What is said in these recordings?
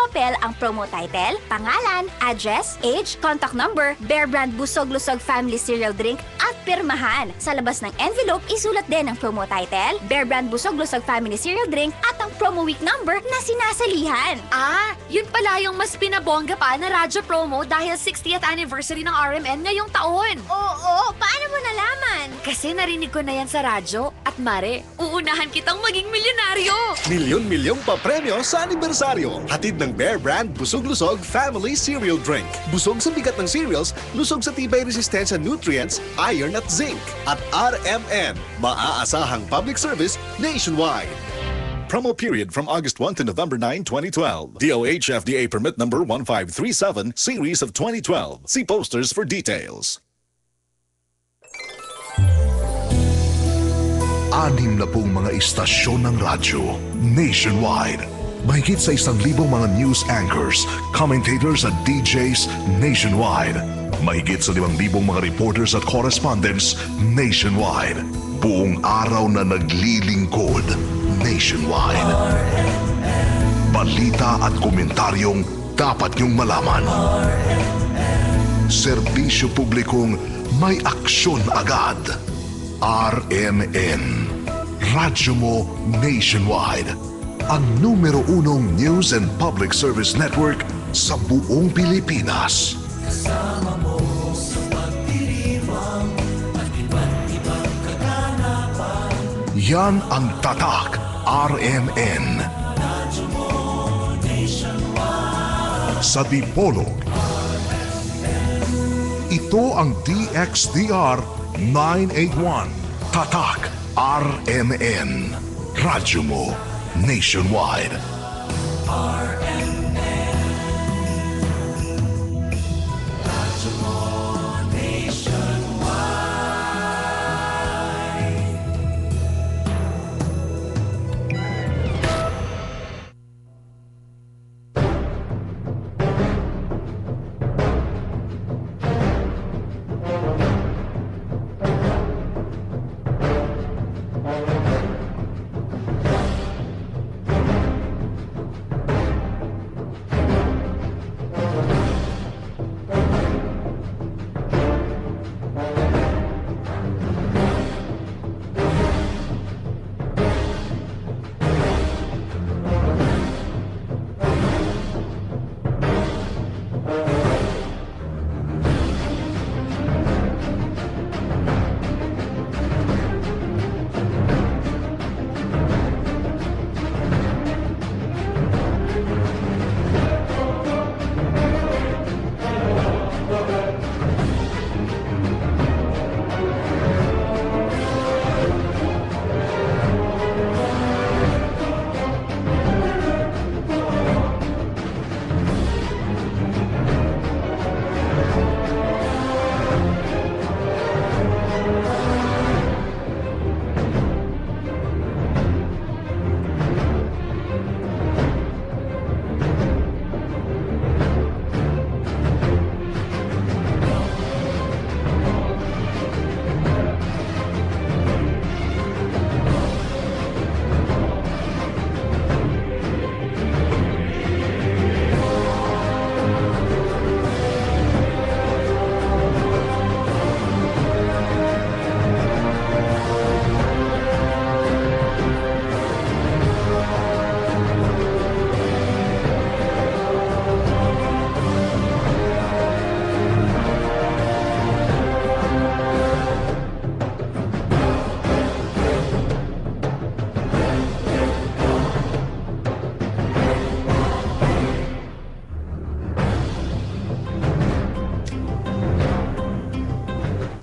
papel ang promo title, pangalan, address, age, contact number, Bear Brand Busog-Lusog Family Cereal Drink at pirmahan. Sa labas ng envelope, isulat din ang promo title, Bear Brand Busog-Lusog Family Cereal Drink at ang promo week number na sinasalihan. Yun pala yung mas pinabongga pa na radyo promo dahil 60th anniversary ng RMN ngayong taon. Oo, paano mo nalaman? Kasi narinig ko na yan sa radyo at mare, uunahan kitang maging milyonaryo. Milyon-milyong papremyo sa anibersaryo. Hatid ng Bear Brand Busog-Lusog Family Cereal Drink. Busog sa bigat ng cereals, lusog sa tibay resistensya nutrients, iron at zinc. At RMN, maaasahang public service nationwide. Promo period from August 1 to November 9, 2012. DOH FDA permit number 1537, series of 2012. See posters for details. 60 mga istasyon ng radyo nationwide. Mahigit sa 1,000 mga news anchors, commentators at DJs nationwide. Mahigit sa 5,000 mga reporters at correspondents nationwide. Buong araw na naglilingkod nationwide. Balita at komentaryong dapat niyong malaman. Serbisyo publikong may aksyon agad. RMN, radyo mo nationwide. Ang numero 1 news and public service network sa buong Pilipinas. Kasama mo sa pagdiriwang at iba't ibang kaganapan. Yan ang tatak RMN. Radyo mo nationwide. Sa Dipolog. Ito ang DXDR 981. Tatak RMN. Radyo mo nationwide.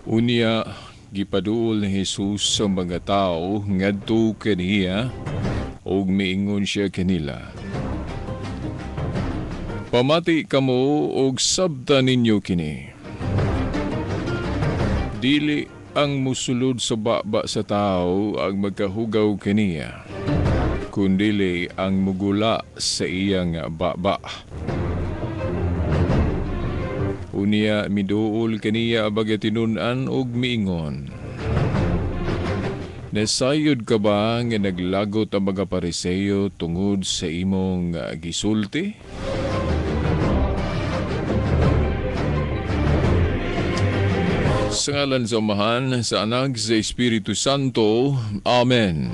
Unya, gipaduol ni Jesus sa mga tao ngadto kaniya ug miingon siya kanila. Pamati kamo og sabta ninyo kini. Dili ang musulod sa baba sa tao ang magkahugaw kaniya, kundili ang mugula sa iyang baba. Unya miduol kaniya bagay tinunan og miingon. Nasayod ka ba nga naglagot ang mga pariseyo tungod sa imong gisulti? Sa ngalan sa Amahan, sa Anak, sa Espiritu Santo. Amen.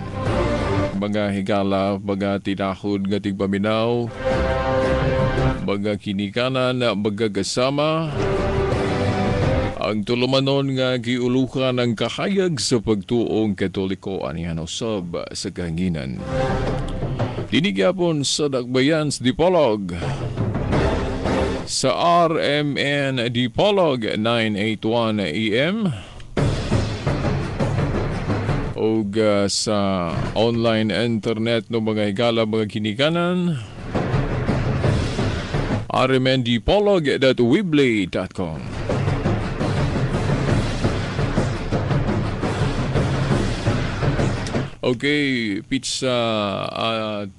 Mga higala, mga tinahod nga tigpaminaw, mga kinikanan, mga kasama, ang tulumanon nga giulukan ng kahayag sa pagtuong Katoliko anihan usab sa kahanginan. Dinigyapon sa Dakbayan Dipolog sa RMN Dipolog 981 AM o sa online internet no mga higala mga kinikanan rmndipolog.weebly.com. Okay, pizza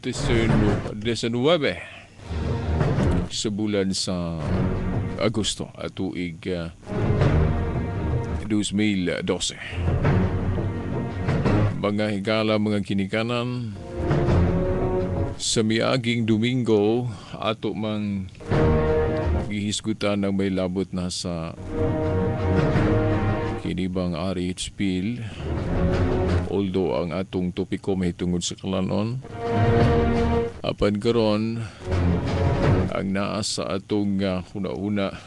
19 sa bulan sa Agosto at tuig 2012. Mga higala, mga kinikanan, sa miaging Domingo ato mang gihisgutan ng may labot na sa kinibang RHP. Although ang atong topiko may tungod sa kalanon, apan karon ang naa sa atong una-una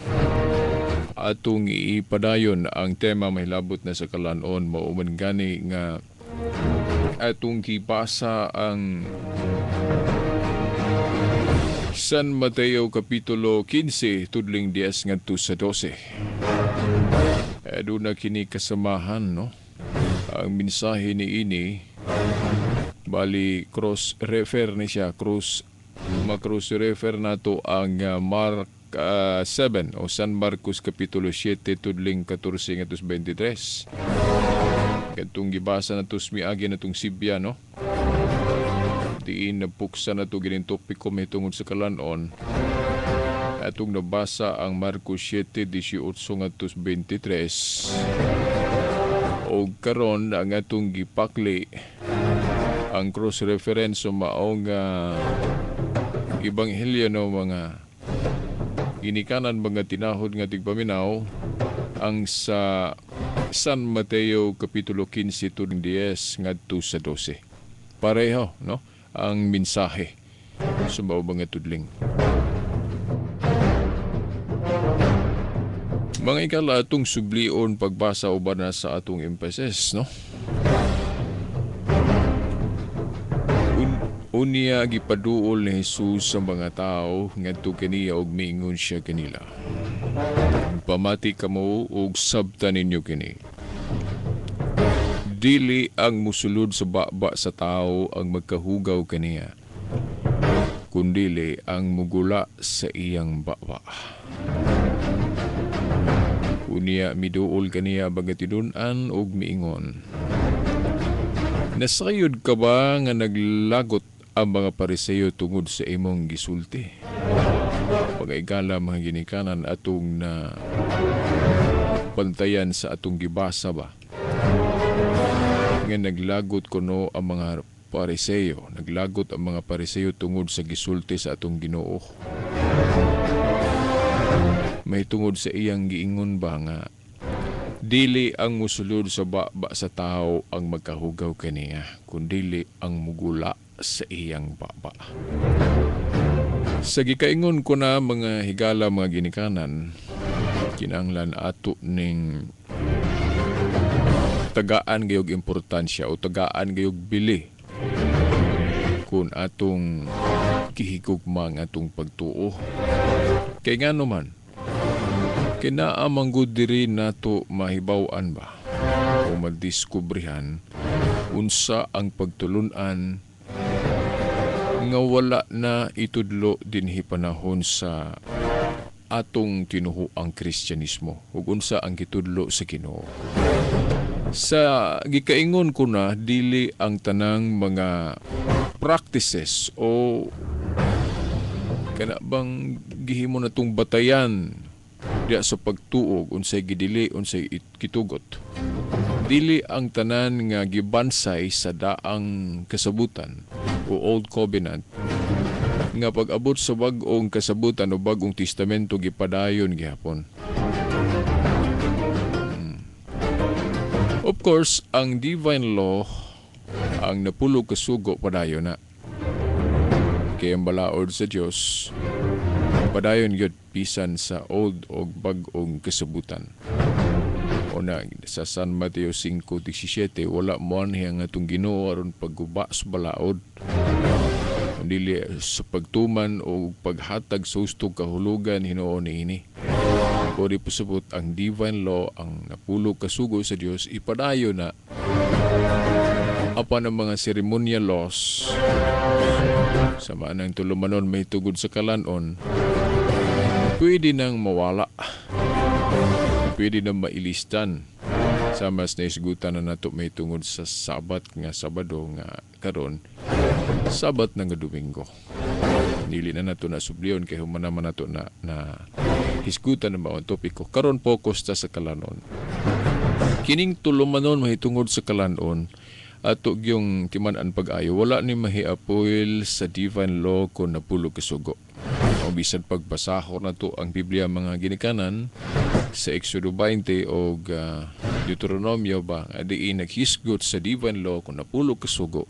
atong ipadayon ang tema may labot na sa kalanon mauman gani nga atong kipasa ang San Mateo Kapitulo 15 tudling 10 ngadto sa 12. Doon na kini kasamahan, no? Ang mensahe ni ini bali cross-refer ni siya, cross-refer nato ang Mark 7 o San Marcos Kapitulo 7 tudling 14 ngadto 23. Katong gibasa nato miagi natong Sibya, no? Diin napuksa nato gining topiko may tungod sa kalanon. Atong nabasa ang Marcos 7:18 ngadto 23. O karon ang atong gipakli ang cross-reference maong ebanghelyo no mga ginikanan mga tinahod nga tigpaminaw ang sa San Mateo Kapitulo 15 tudling 10 ngadto sa 12. Pareho, no? Ang mensahe sa mga tudling. Mga ikala atong sublion pagbasa uban na sa atong emphasis, no? Unya gipaduol ni Jesus sa mga tao ngadto kaniya og miingon siya kanila. Pamati kamo og sabtan ninyo kini. Dili ang musulod sa baba sa tao ang magkahugaw kaniya, kundili ang mugula sa iyang baba. Unya miduol kaniya bagatidunan og miingon. Nasayod ka ba nga naglagot ang mga pariseyo tungod sa imong gisulti? Pag-igala mga ginikanan atong na pantayan sa atong gibasa ba? Nga naglagot kuno ang mga pariseyo. Naglagot ang mga pariseyo tungod sa gisulti sa atong Ginoo. May tungod sa iyang giingon ba nga dili ang musulod sa baba sa tao ang magkahugaw kaniya, kundili ang mugula sa iyang baba. Sa gikaingon ko na mga higala mga ginikanan, kinanglan ato ning tagaan gayog importansya o tagaan gayog bili kung atong kihigugma ng atong pagtuo. Kaya nga naman, kinaamanggod diri nato mahibaw-an ba o madiskubrihan unsa ang pagtulunan nga wala na itudlo dinhi panahon sa atong tinuhuang Kristyanismo ug unsa ang gitudlo sa Ginoo. Sa gikaingon ko na dili ang tanang mga practices o kana bang gihimo natong batayan diya sa pagtuog unsay gidili unsay kitugot. dili ang tanan nga gibansay sa daang kasabutan o Old Covenant nga pag-abot sa bag-ong kasabutan o bag-ong testamento gipadayon gihapon. Of course, ang divine law ang napulog kasugo padayon na. Kaya ang balaod sa Dios padayon gyud bisan sa old o bag-ong kasabutan. O na sa San Mateo 5:17 wala mo ang atong Ginoo aron pagguba sa balaod. Dili sa pagtuman o paghatag sa hustong kahulugan hinuon niini. O di pasabot ang divine law ang napulog kasugo sa Dios ipadayo na apan ang mga ceremonial laws sa maanang tulumanon may tugod sa kalanon pwede nang mawala, pwede nang mailistan sa mas naisgutan na nato may tungod sa Sabat nga Sabado nga karon Sabat nga Domingo. Dili na nato na subliyon kay humanaman nato na hisgutan ng mga topiko. Karon focus ta sa kalanon. Kining tulumanon mahitungod sa kalanon ato yung timan-an pag-ayo wala ni mahiapoil sa divine law kung napulog kasugo. O bisan pagbasahon na to ang Biblia mga ginikanan sa Exodo 20 o Deuteronomio ba adiin naghisgot sa divine law kung napulog kasugo.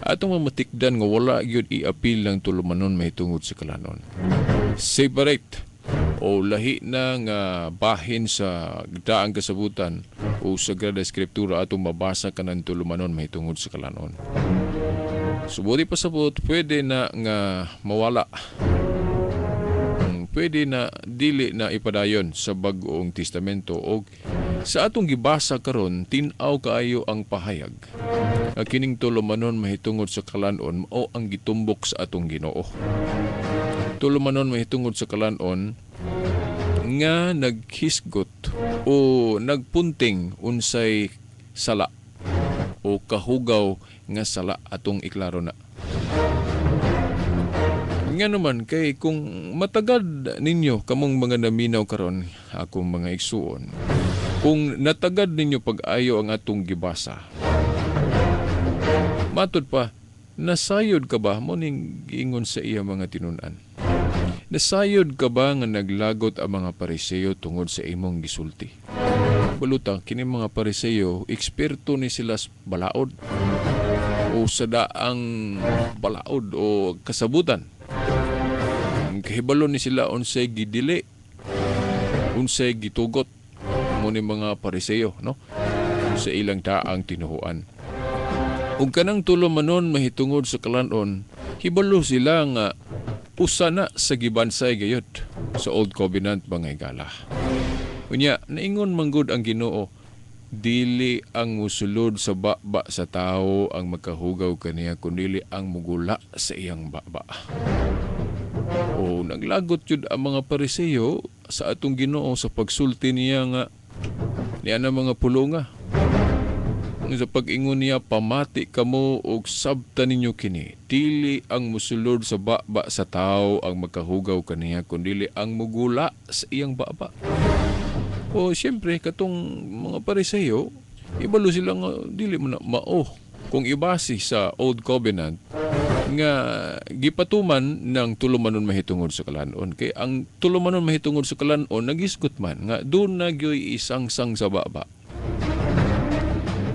Atong mamatikdan nga wala gyud i-appeal lang tulumanon mahitungod sa kalanon. Separate o lahi na nga bahin sa daang kasabutan o Sagrada Escritura atong mabasa kanang tulumanon mahitungod sa kalanon. Subuti pasabot pwede na nga mawala. Pwede na dili na ipadayon sa bag-ong testamento o sa atong gibasa karon tin-aw kaayo ang pahayag. Kining tulumanon mahitungod sa kalanon o ang gitumbok sa atong Ginoo. Tulumanon mahitungod sa kalanon nga naghisgot o nagpunting unsay sala o kahugaw nga sala atong iklaro na. Nga naman kay kung matagad ninyo kamong mga naminaw karon akong mga igsuon, kung natagad ninyo pag-ayo ang atong gibasa, matod pa, nasayod ka ba mo ning giingon sa iya mga tinunan? Nasayod ka ba nga naglagot ang mga Pariseo tungod sa imong gisulti? Balutang, kini mga Pariseo, eksperto ni sila sa balaod o sa daang balaod o kasabutan. Kahibalo ni sila unsay gidili, unsay gitugot mo ni mga Pariseo, no? Sa ilang daang tinuhuan. Ug kanang tulumanon mahitungod sa kalanon, hibalo sila nga usa na sa gibansay gayud sa Old Covenant mga higala. Unya, naingon manggod ang Ginoo, dili ang musulod sa baba sa tao ang makahugaw kaniya kundi ang mugula sa iyang baba. O naglagot yun ang mga Pariseo sa atong Ginoo sa pagsulti niya nga niya na mga pulunga. Sa pag-ingon niya, pamati kamo og sabta ninyo kini. Dili ang musulod sa baba sa tao ang makahugaw kaniya kundi ang mugula sa iyang baba. O siyempre, katong mga Pariseo, ibalo sila nga dili mo na mao. Kung ibasi sa Old Covenant, nga gipatuman ng tulumanon mahitungod sa kalanon. Kay ang tulumanon mahitungod sa kalanon, nagisgot man, nga doon nagyoy isang-sang sa baba.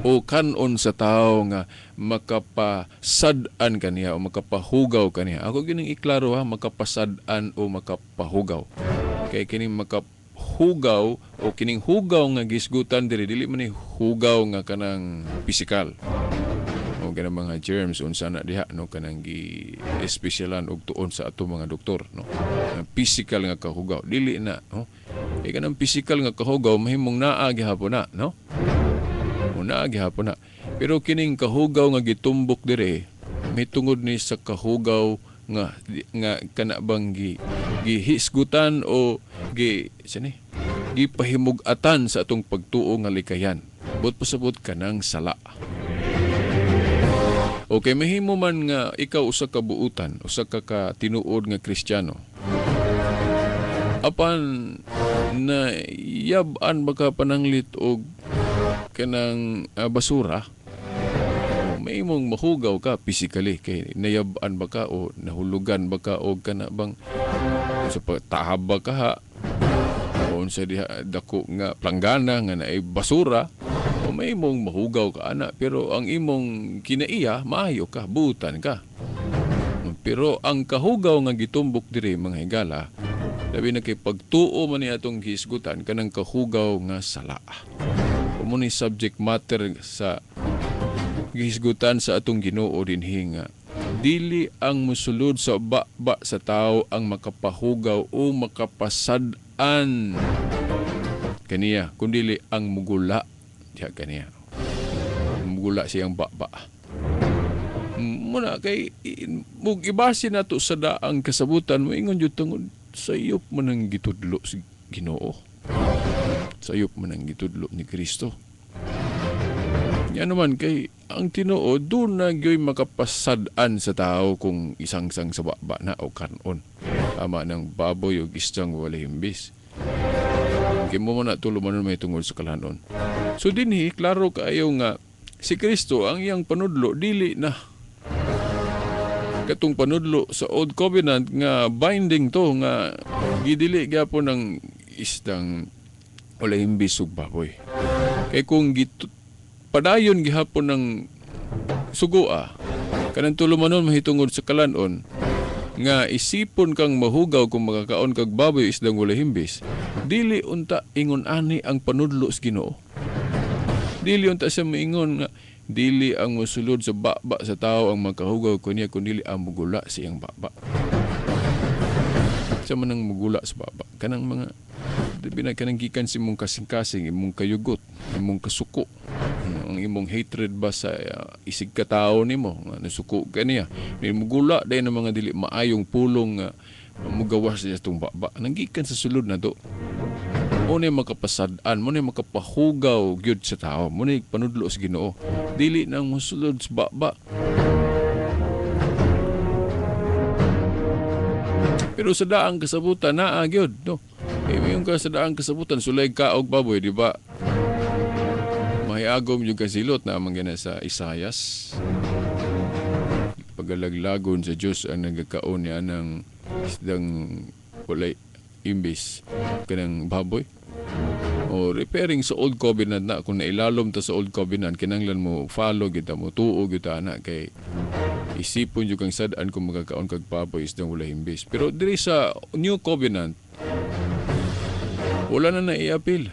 O kanon sa tao nga makapasadan kaniya o makapahugaw kaniya. Ako gining iklaro ha, makapasadan o makapahugaw. Kay kining makahugaw o kining hugaw nga gisgutan dili man ni hugaw nga kanang pisikal. O kanang mga germs unsa na diha no kanang gi-espesyalan og tuon sa ato mga doktor no. Physical nga kahugaw dili na no. Kanang physical nga kahugaw mahimong naa gihapon na no. Una gihapon na. Pero kining kahugaw nga gitumbok dire may tungod ni sa kahugaw nga kana bang gihisgutan o gipahimug-atan sa atong pagtuo nga likayan. Bot pasabot kanang sala. Okay, mahimo man nga ikaw usa ka buutan, usa ka tinuod nga Kristiyano. Apan na yab-an baka pananglit og kanang basura, may imong mahugaw ka physically kay nayab-an ba ka o nahulugan ba ka o kana bang sa pagtahab ba ka ha o sa diha dako nga planggana nga naay basura o may imong mahugaw ka ana pero ang imong kinaiya maayo ka butan ka. Pero ang kahugaw nga gitumbok diri mga higala labi na kay pagtuo man niya atong hisgutan kanang kahugaw nga sala. Amo ni subject matter sa gihisgutan sa atong Ginoo dinhi nga dili ang mosulod sa ba sa tao ang makapahugaw o makapasad-an kaniya kundi ang mugula diha kaniya mugula siyang ba muna kay mug ibase nato sa daang kasabutan moingon jud tungod sayop man ang gitudlo si Ginoo sayop man ang gitudlo ni Kristo. Yan naman kay ang Tinoo doon na gyoy makapasad-an sa tao kung isang-sang sa baba na o kanon. Ama ng baboy o isdang wala himbis. Kaya mo na tuluman may tungod sa kalanon. So dinhi, klaro kayo nga si Kristo ang iyang panudlo dili na katong panudlo sa Old Covenant nga binding to nga gidili gyapon ng isdang wala himbis ug baboy. Kay kung padayon gihapon ng sugua kanang tulumanon mahitungod sa kalanon nga isipon kang mahugaw kung makakaon kag baboy isdang wala himbis dili unta ingon ani ang panudlo sa Ginoo dili unta siya moingon nga dili ang mosulod sa baba sa tao ang makahugaw kaniya kundi ang mugula sa iyang baba sa manang mugula sa baba kanang mga kanang gikan si imong kasing-kasing imong kayugot imong kasuko ang imong hatred ba sa isig katao nimo nga nasuko kaniya ni mugula day ng mga dili maayong pulong nga mugawas sa itong baba nanggikan sa sulod na do mo ni makapasad-an mo ni makapahugaw gyud sa tao mo ni panudlo sa Ginoo dili nang mosulod sa baba. Pero sa daang kasabutan naa gyud no yung ka sa daang kasabutan sulay ka og baboy di ba mahiagom yung kasilot na manggana sa Isayas pagalaglagon sa Diyos ang nagkakaon niya ng isdang walay imbis kanang baboy o repairing sa Old Covenant na kung nailalom ta sa Old Covenant kinanglan mo follow kita mo tuo kita na kay isipon yung kang sadaan kung magkakaon kag baboy isdang walay imbis pero diri sa New Covenant wala na naiapil.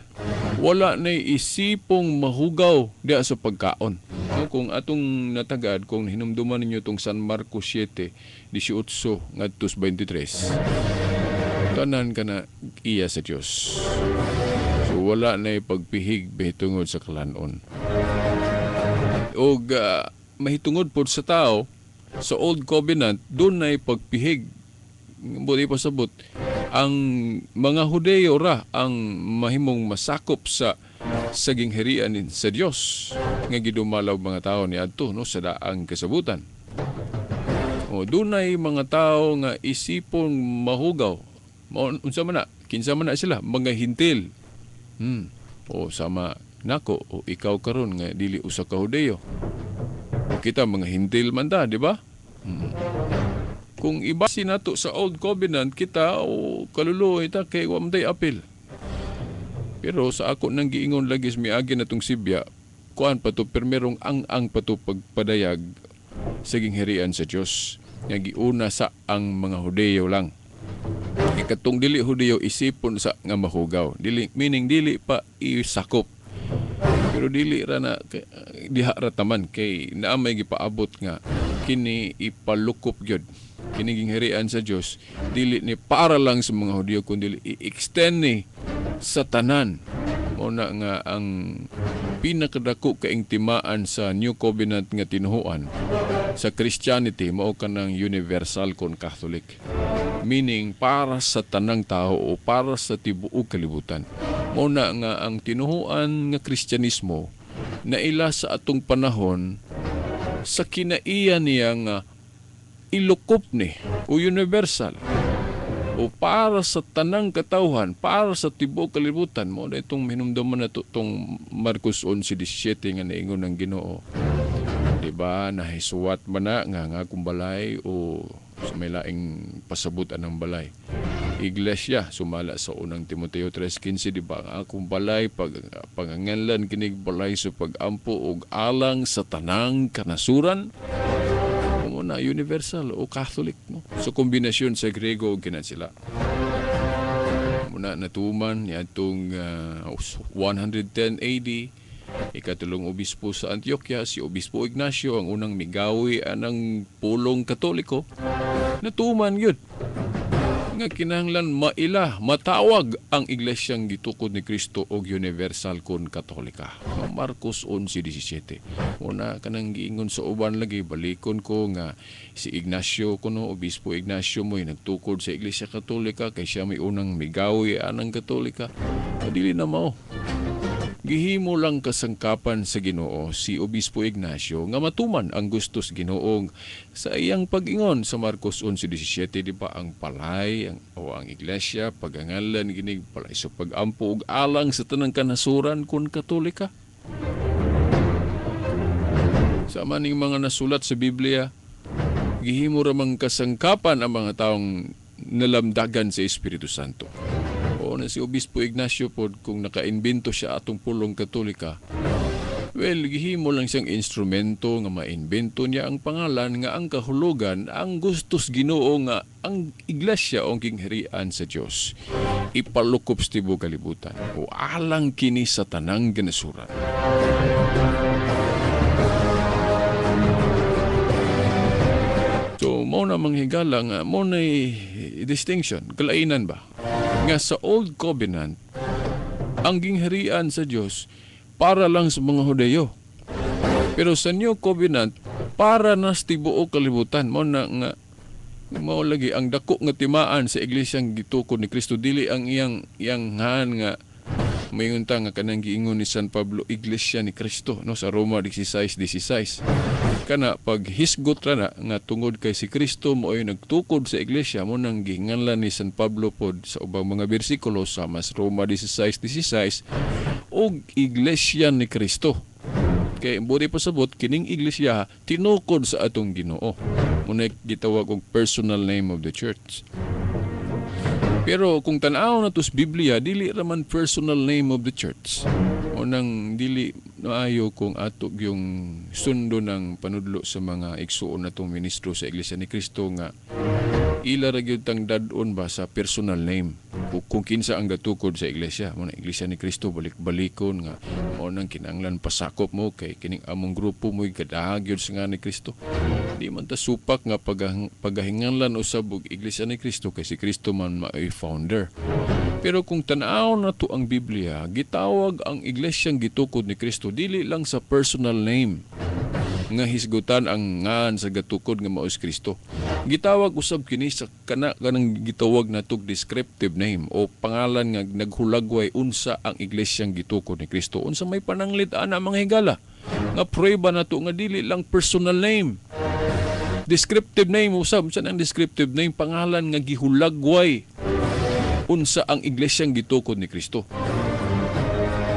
Wala na isipong mahugaw diya sa pagkaon. No, kung atong natagad, kung hinumduman ninyo itong San Marcos 7, 18, ngadtos 23, tanan ka na iya sa Diyos. So wala na pagpihig mahitungod sa kalanon. O mahitungod po sa tao, sa Old Covenant, doon na pagpihig. Buti pasabot, ang mga Hudeo ra ang mahimong masakop sa saging herian sa Dios nga gidumalaw mga tao ni adto no sa daang kasabutan. O dunay mga tao nga isipon mahugaw. Unsa man na, kinsa man na sila mga hintil. O sama nako o ikaw karon nga dili usa ka Hudeo. Kita mga hintil man ta, di ba? Kung ibasi nato sa Old Covenant, kita o kaluluoy ta kay wa man tay apil. Pero sa ako nang giingon lagis miagi natong Sibya, kuan pa to permerong ang pa to pagpadayag saging herian sa Dios. Nga giuna sa ang mga Hudeo lang. Ikatong dili Hudeo isipon sa nga mahugaw. Dili meaning dili pa isakop. Pero dili ra na diha ra taman kay naa may gipaabot nga kini ipalukop gyud. Kiniging herian sa Dios dili ni para lang sa mga Hudyo kundi i-extend ni sa tanan. Muna nga ang pinakadako kaing timaan sa New Covenant nga tinuhuan sa Christianity mao kanang universal kon Catholic. Meaning para sa tanang tao o para sa tibuok kalibutan. Muna nga ang tinuhuan nga Kristyanismo na ila sa atong panahon sa kinaiya niya nga ilukop ni o universal. o para sa tanang katawhan, para sa tibuok kalibutan mo na itong hinumduman na itong Marcos 11:17 nga naingon ng Ginoo. Diba, nahisuwat man na nga kumbalay o sa may laing pasabutan ng balay. Iglesia, sumala sa unang Timoteo 3:15, diba, ang akong balay, paganganlan kinig balay sa pagampo o alang sa tanang kanasuran, na universal o Catholic, no? So kombinasyon sa Grego og kinan sila. Muna natuman yatong 110 AD, ikatulong obispo sa Antioquia, si Obispo Ignacio, ang unang migawi anang pulong Katoliko. Natuman yun nga kinahanglan matawag ang iglesyang gitukod ni Kristo og universal kun Katolika. Marcos 11:17. Una kanang giingon sa uban lagi, balikon ko nga si Ignacio kuno, Obispo Ignacio mo'y nagtukod sa Iglesia Katolika kay siya may unang migawi anang Katolika. Dili na mao. Gihimo lang kasangkapan sa Ginoo si Obispo Ignacio nga matuman ang gustos Ginoong sa iyang pag-ingon sa Marcos 11:17, di ba, ang palay ang iglesia pagangalan ginig palay sa pagampo ug alang sa tanang kanasuran kun Katolika. Sa maning mga nasulat sa Biblia, gihimo ra mang kasangkapan ang mga taong nalamdagan sa Espiritu Santo. O na si Obispo Ignacio pod, kung nakaimbento siya atong pulong Katolika, well, gihimo lang siyang instrumento nga maimbento niya ang pangalan nga ang kahulugan, ang gustos Ginoo nga ang iglesia o kingharian sa Dios ipalukop sa tibuok kalibutan o alang kini sa tanang kanasuran. So, mo na manghigala nga, mo na distinction, kalainan ba? Nga sa Old Covenant, ang gingharian sa Diyos para lang sa mga Hudeyo. Pero sa New Covenant, para na sa tibuok kalibutan. Mo na nga, mo lagi, ang dako nga timaan sa iglesyang gitukod ni Kristo, dili ang iyang han nga mayunta nga kanang giingon ni San Pablo, Iglesia ni Kristo, no, sa Roma 16:16. Kana pag hisgot ra na nga tungod kay si Kristo mo ay nagtukod sa iglesia, mo nang gihinganlan ni San Pablo pod sa ubang mga bersikulo sa mas Roma 16:16 og Iglesia ni Kristo. Kay budi pasabot kining iglesia tinukod sa atong Ginoo. Muna gitawag og personal name of the church. Pero kung tan-aw na to sa Biblia, dili raman personal name of the church. O nang dili naayo kung ato yung sundo ng panudlo sa mga igsuon na itong ministro sa Iglesia ni Kristo nga ila ra gyud tang dadon ba sa personal name kung kinsa ang gatukod sa iglesia. Mo na Iglesia ni Kristo balik-balikon nga mo nang kinahanglan pasakop mo kay kining among grupo mo'y gadahag gyud sa nga ni Kristo. Di man ta supak nga pagahinganlan usab og Iglesia ni Kristo kay si Kristo man maay founder. Pero kung tan-aw na to ang Biblia, gitawag ang iglesyang gitukod ni Kristo dili lang sa personal name nga hisgutan ang ngan sa gatukod nga mao si Kristo. Gitawag usab kini sa kanang gitawag na tug descriptive name o pangalan nga naghulagway unsa ang iglesyang gitukod ni Kristo. Unsa may pananglit ana mga higala nga prueba na to nga dili lang personal name. Descriptive name usab sa nang descriptive name, pangalan nga gihulagway unsa ang iglesyang gitukod ni Kristo.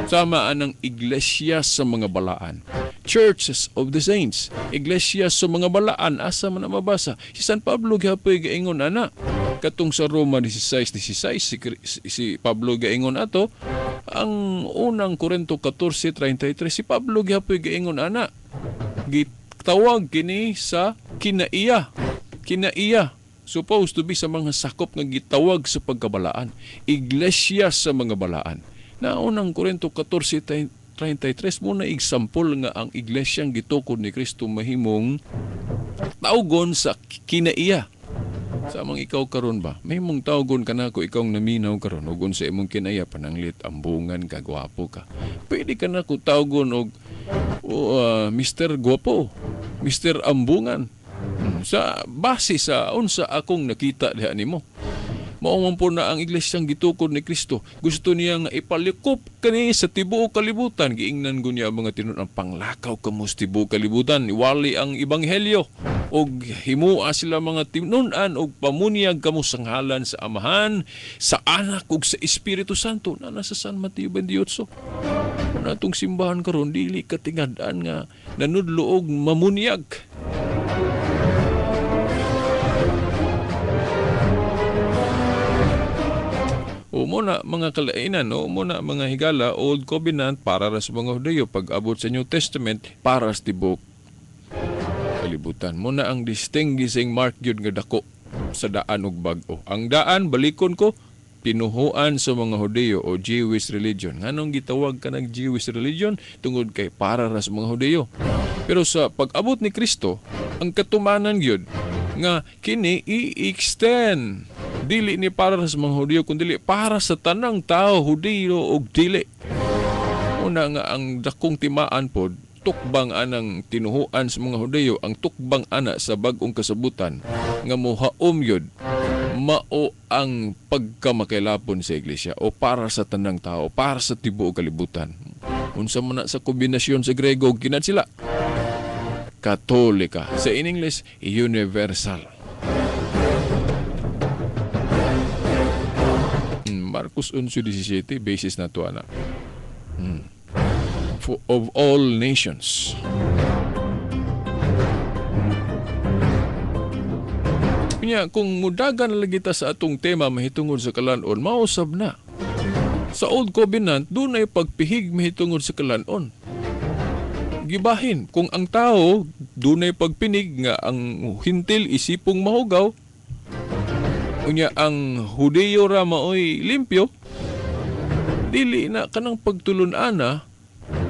Sama anang iglesia sa mga balaan. Churches of the Saints. Iglesia sa mga balaan. Asa man na mabasa. Si San Pablo gapoy gaingon ana. Katong sa Roma 16:16 si Pablo gaingon ato. Ang unang Korinto 14:33 si Pablo gapoy gaingon ana. Gitawag kini sa kinaiya. Kinaiya. Supposed to be sa mga sakop nga gitawag sa pagkabalaan. Iglesia sa mga balaan. Na unang Korinto 14:33 muna example nga ang iglesyang gitukod ni Kristo mahimong tawgon sa kinaiya. Sa among ikaw karon ba, mahimong tawgon ka na ko ikaw naminaw karon ug unsa imong kinaiya, pananglit, ambungan ka, gwapo ka. Pwede ka na ko tawgon og Mr. Gwapo, Mr. Ambungan. Sa base sa unsa akong nakita diha nimo. Mao man po na ang iglesyang gitukod ni Kristo. Gusto niya nga ipalikop kani sa tibuok kalibutan. Giingnan ko niya ang mga tinun ang panglakaw kamo sa tibuok kalibutan. Iwali ang ebanghelyo. og himua sila mga tinunan og pamunyag kamo sa ngalan sa Amahan, sa Anak ug sa Espiritu Santo na nasa San Mateo 28. Natong simbahan karon dili katingad-an nga nanudlo og mamunyag. O muna mga kalainan, o muna mga higala, Old Covenant para sa mga Hudayo, pag-abot sa New Testament, para sa tibok kalibutan. Muna ang distinguishing mark yun nga dako sa daan ug bag-o. Ang daan, balikon ko, pinuhuan sa mga Hudayo o Jewish religion. Nganong gitawag ka ng Jewish religion? Tungod kay para sa mga Hudayo. Pero sa pag-abot ni Kristo, ang katumanan yun nga kini i-extend dili ni para sa mga Hudiyo kundi para sa tanang tao, Hudiyo og dili. Una nga ang dakong timaan pod tukbang anang tinuhuan sa mga Hudiyo, ang tukbang ana sa bag-ong kasabutan nga mohaom yun mao ang pagkamakailapon sa iglesia o para sa tanang tao, para sa tibuok kalibutan. Unsa man na sa kombinasyon sa Grego kinat sila Katolika, sa in English universal. Marcos 11:17, basis na to, anak. Of all nations. Kanya, kung mudagan na lagi ta sa atong tema mahitungod sa kalanon, mausab na. Sa Old Covenant, doon ay pagpihig mahitungod sa kalanon. Gibahin, kung ang tao, doon ay pagpinig nga ang hintil isipong mahugaw, unya ang Hudiyo ra maoy limpyo, dili na kanang pagtulunan na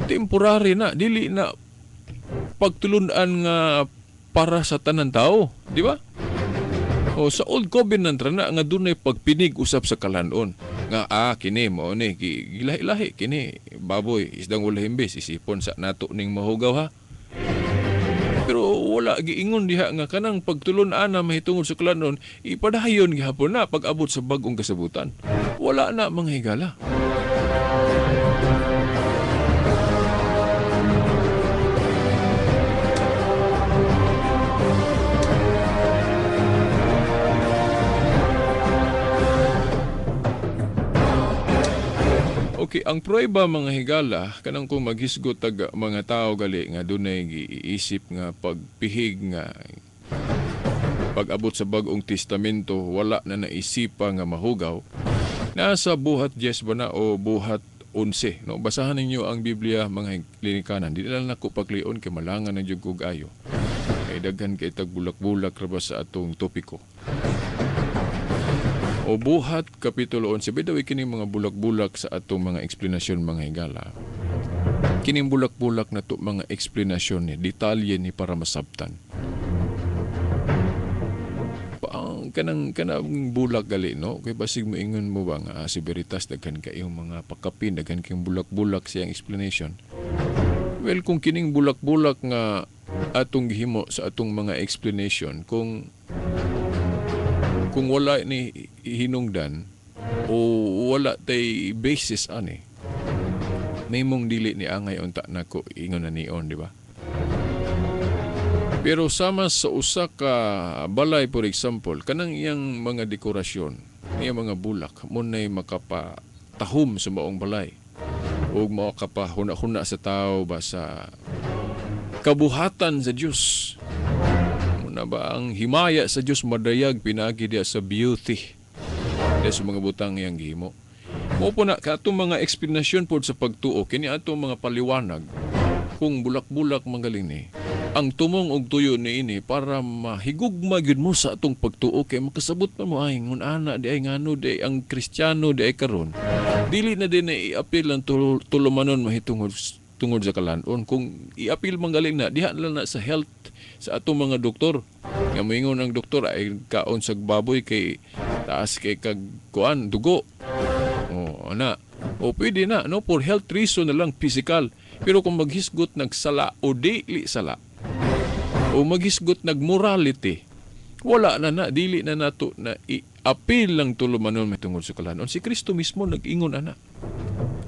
temporary na, dili na pagtulunan nga para sa tanan tao, di ba? O sa Old Covenant ra na nga dunay pagpinig usab sa kalanon nga kini mo ni gilahi-lahi kini baboy isdang wala himbis isipon sa nato ning mahugaw ha. Pero wala giingon diha nga kanang pagtulon-an na mahitungod sa kalanon ipadayon gihapon na pag-abot sa bag-ong kasabutan. Wala na mga higala. Okay, ang prueba mga higala, kanang kung maghisgot tag mga tao gali nga dunay giisip nga pagpihig nga pag-abot sa bag-ong testamento wala na naisipa nga mahugaw. Nasa buhat 10 ba na o buhat 11, no? Basahan ninyo ang Biblia mga klinikanan. Di lang nako paglion kay malangan ng jugog ayo. Kay daghan kay tag bulak-bulak ra ba sa atong topiko. O buhat kapitulo 11, bidaw kining mga bulak-bulak sa atong mga eksplanasyon mga higala. Kining bulak-bulak na to mga eksplanasyon ni detalye ni para masabtan. Kanang bulak gali, no? Kay basig mo ingon mo ba nga si Veritas daghan kayong mga pakapin, daghan kayong bulak-bulak siyang explanation. Well, kung kining bulak-bulak nga atong gihimo sa atong mga explanation, kung wala ni hinungdan o wala tay basis ani, may mong dili ni angay unta nako ingon na nion, di ba? Pero sama sa usa ka balay, for example, kanang iyang mga dekorasyon, iyang mga bulak, mo na'y makapatahom sa maong balay o makapahuna-huna sa tao ba sa kabuhatan sa Diyos. Muna ba ang himaya sa Diyos madayag pinagi dia sa beauty dia sa mga butang iyang gihimo. Mo po na katong mga explanation po sa pagtuo, kini atong mga paliwanag kung bulak-bulak magaling ni. Ang tumong og tuyo ni ini para mahigugma gyud mo sa atong pagtuo kay makasabot pa mo ay ngun ana di ay ngano di ang Kristiyano di ay karon. Dili na din i-apil ang tulumanon mahitungod tungod sa kalanon. Kung i-apil manggaling na diha lang na sa health sa atong mga doktor. Nga moingon ang doktor ay kaon sa baboy kay taas kay kag kuan dugo. O ana. O pwede na no for health reason na lang physical. Pero kung maghisgot nagsala o dili sala o maghisgot nagmorality, wala na dili na nato na i-apil lang tulumanon mahitungod sa kalanon. Si Kristo mismo nag-ingon ana.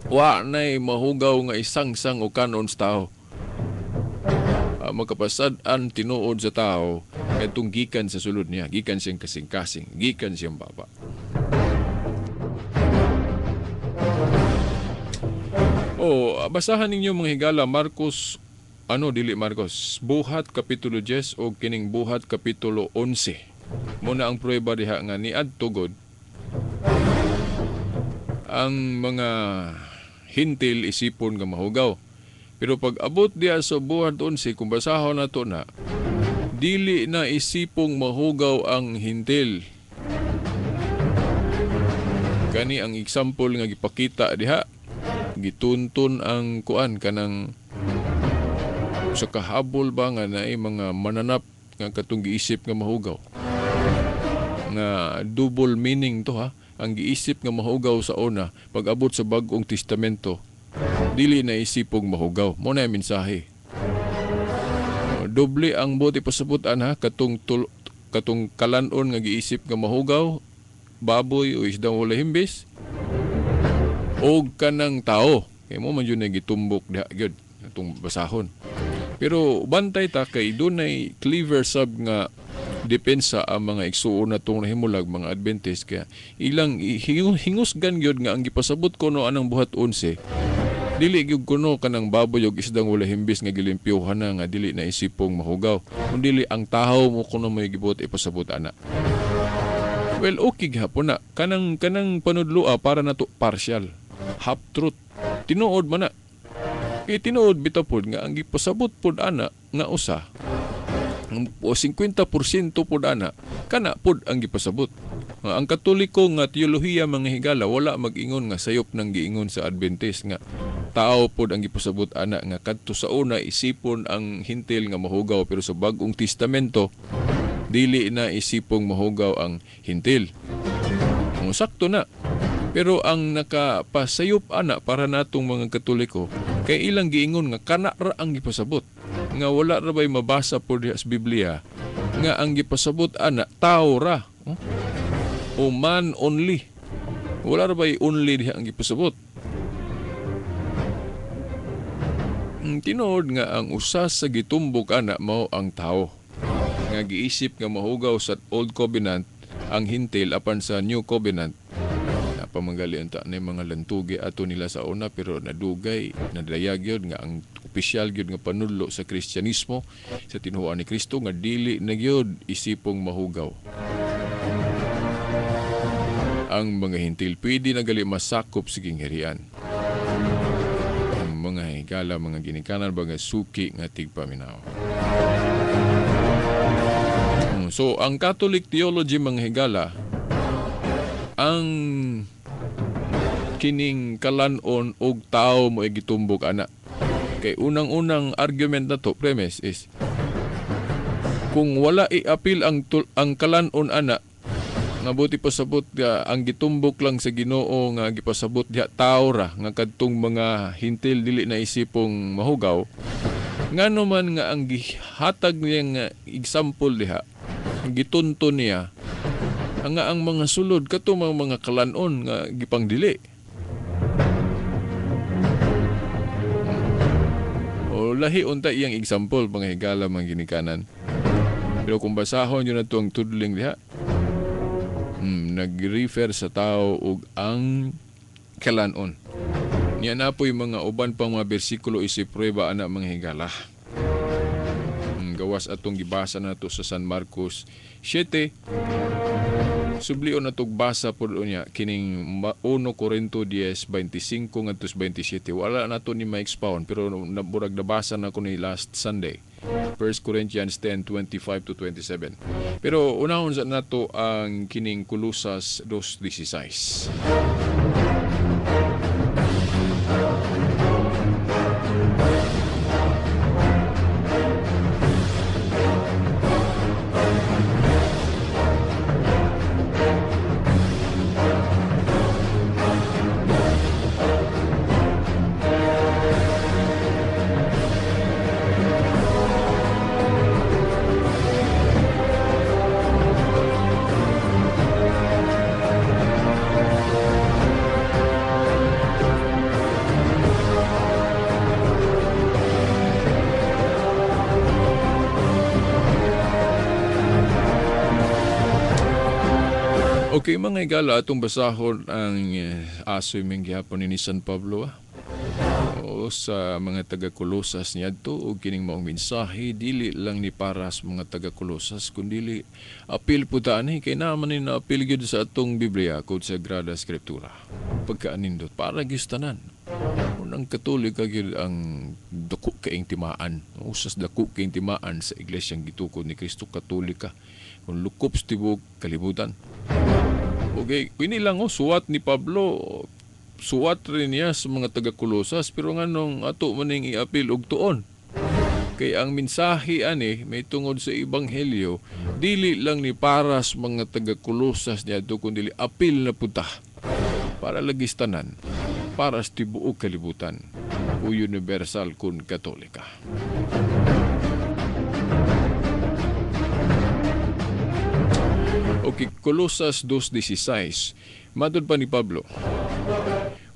Wa nay mahugaw nga isang-sang o kanon sa tao. Magkapasad-an tinuod sa tao Katong gikan sa sulod niya, gikan siyang kasing-kasing, gikan siyang baba. Basahan ninyo mga higala, Marcos, Marcos, buhat kapitulo 10 o kining buhat kapitulo 11. Muna ang prueba diha nga niadto gud ang mga hintil isipon nga mahugaw. Pero pag abot diha sa buhat 11, kung basahon nato na, dili na isipong mahugaw ang hintil. Kani ang example nga gipakita diha, gituntun ang kuan kanang sa kahabol ba nga naay mga mananap nga katong giisip nga mahugaw. Nga double meaning to ha. Ang giisip nga mahugaw sa una, pag abot sa bag-ong testamento, dili na isipong mahugaw. Mo na yung mensahe. Doble ang bote pasabutan ha, katong kalanon nga giisip nga mahugaw, baboy o isdang wala himbis, o kanang tao. Kaya mo man yun na gitumbok diha gyud itong basahon. Pero bantay ta kay dunay clever sab nga depensa ang mga igsuon na itong nahimulag mga Adventist, kaya ilang hingusgan gyud nga ang gipasabot kuno anang buhat 11, dili gyud kuno kanang baboy og isdang wala himbis nga gilimpyuhan na nga dili na isipong mahugaw, kundi ang tahaw mo kuno may gibuot ipasabot ana. Well, okay gihapon na kanang panudloa para nato partial, half truth, tinuod man na. Kay tinuod bitapod nga ang gipasabot pod ana nga usa o 50% pod ana kana pod ang gipasabot. Ang Katoliko nga teolohiya mga higala wala mag-ingon nga sayop nang giingon sa Adventist nga tao pod ang gipasabot ana nga kadto sa una isipon ang hintil nga mahugaw, pero sa bag-ong testamento dili na isipong mahugaw ang hintil. Sakto na. Pero ang nakapasayop ana para natong mga Katoliko kay ilang giingon nga kana ra ang gipasabot, nga wala ra bay mabasa pod sa Biblia nga ang gipasabot ana tao ra o man only. Wala ra bay only diha ang gipasabot. Tinuod nga ang usa sa gitumbok ana mao ang tao nga giisip nga mahugaw sa Old Covenant ang hintil apan sa New Covenant pamanggali unta na mga lantugi ato nila sa una, pero nadugay nadayag yun nga ang opisyal gyud nga panudlo sa Kristyanismo sa tinuoan ni Kristo nga dili na gyud isipong mahugaw ang mga hintil. Pwede na gali masakop sa kingharian ang mga higala, mga ginikanan, mga suki nga tigpaminaw. So ang Catholic theology mga higala, ang kining kalanon og tao mo gitumbok ana. Kay unang-unang argument na to, premise is kung wala i-appeal ang kalanon ana, nga buti pasabot nga ang gitumbok lang sa Ginoo nga gipasabot diha tao ra nga kadtong mga hintil dili na isipong mahugaw, ngano man nga ang gihatag niya nga example diha, gitunto niya nga ang mga sulod katong mga kalanon nga gipangdili. Lahi unta iyang example mga higala mga ginikanan. Pero kung basahon yun na ito ang tudling diha, nag-refer sa tao og ang kalanon. Niya na po yung mga uban pang mga bersikulo isiprueba ana mga higala. Gawas atong gibasa na to sa San Marcos 7. Sublion na itong basa po niya kining 1 Corinto 10:25 ngadto 27. Wala na ito ni ma-expound, pero naburag nabasa na ko ni last Sunday, 1 Corinthians 10:25-27. Pero unahon sa nato ang kining Colosas 2:16. Mga igala atong basahon ang asoy ming gihapon ni San Pablo o sa mga taga-Kolosas niya to o kining maong mensahe dili lang ni para sa mga taga-Kolosas kundi apil po ni kay naman ni na-apil gyud sa atong Biblia kod sa Sagrada Escritura. Pagkaanindot para gistanan. Unang Katolik gyud ang dako kaing timaan. Usas dako kaing timaan sa iglesyang gitukod ni Kristo Katolika. Kung lukop sa tibok kalibutan. Okay, ini lang suwat ni Pablo, suwat rin niya sa mga taga-Kolosas, pero nganong ato maning iapil og tuon. Kay ang mensahe ani may tungod sa ebanghelyo, dili lang ni para sa mga taga-Kolosas niya to kundi apil na puta para lagistanan, para sa tibuok kalibutan, o universal kun Katolika. Okay, Kolosas 2:16. Matod pa ni Pablo,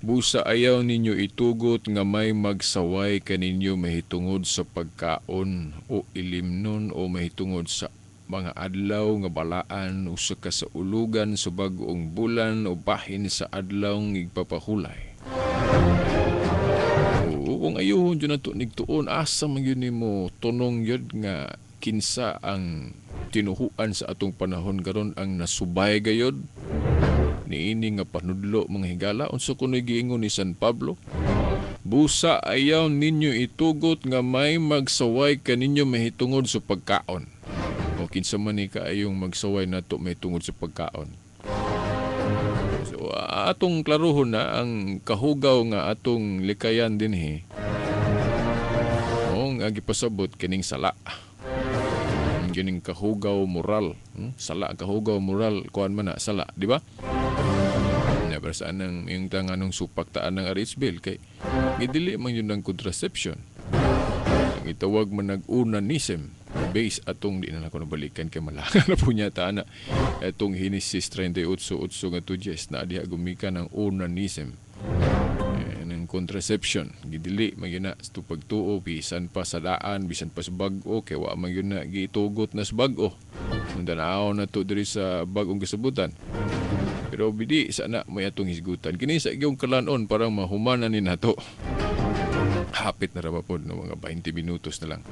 busa ayaw ninyo itugot nga may magsaway kaninyo mahitungod sa pagkaon o ilimnon o mahitungod sa mga adlaw nga balaan o sa kasaulugan sa bag-ong bulan o bahin sa adlaw ng igpapahulay. O kung ayuhon dyan na to nigtuon, asa man yun mo tunong yun nga kinsa ang tinuhuan sa atong panahon karon ang nasubay gayod niini nga panudlo mga higala unsa kunoy giingon ni San Pablo, busa ayaw ninyo itugot nga may magsaway kaninyo mahitungod sa pagkaon. O kinsa man ni kaayong magsaway nato mahitungod sa pagkaon. So atong klarohon na ang kahugaw nga atong likayan dinhi. O nga gipasabot kining sala. Gining kahugaw moral, sala kahugaw moral kuan man na sala, di ba? Never saan ang yung tanganong supaktaan ng RHBL kay gidili man yun ng contraception. Ang itawag man nag-unanism base atong di na ako nabalikan kay malaka na po niya na atong Genesis 38:8 nga tudyes na diha gumika ng unanism. Contraception gidili magyuna sa pagtuo bisan pa sa daan bisan pa sa bag-o kay wa magyuna gitugot na sa bag-o tanaw na to diri sa bag-ong kasabutan pero bidi sana may atong hisgutan kini sa iyong kalanon parang mahumanan ni nato hapit na ra ba pod no mga 20 minutos na lang.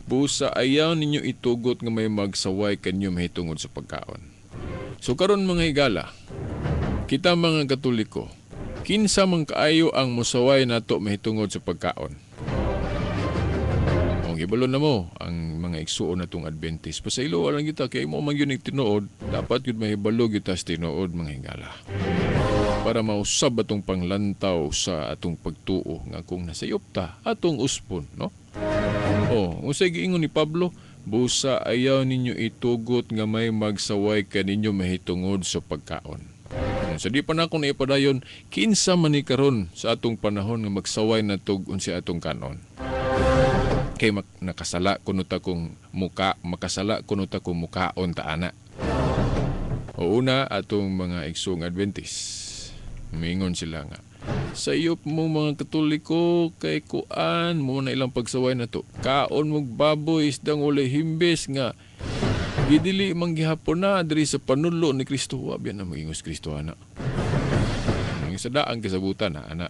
Busa ayaw ninyo itugot nga may magsaway kanyo mahitungod sa pagkaon. So karon mga higala, kita mga Katoliko, kinsa man kaayo ang musaway nato mahitungod sa pagkaon. Kung ibalo na mo ang mga igsuon natong Adventist, pasaylo lang kita kay mo man yun tinuod, dapat yun mahibalo kita sa tinuod mga higala. Para mausab atong panglantaw sa atong pagtuo nga kung nasayop ta atong uspon, no? Unsay giingon ni Pablo, busa ayaw ninyo itugot nga may magsaway kaninyo mahitungod sa pagkaon. So di pa na ako naipadayon, kinsa man ni karon sa atong panahon nga magsaway na tugon si atong kanon. Kay nakasala kuno ta kung muka, makasala kuno ta kung mukaon ta ana. O una atong mga igsung Adventist, mingon sila nga, sa iyo mo mga Katoliko kay kuan mo na ilang pagsaway na to. Kaon mong baboy isdang walay himbes nga gidili manggihapon na diri sa panudlo ni Kristo. Wabian na magingos Kristo ana. Ang isa daang kasabutan na ana.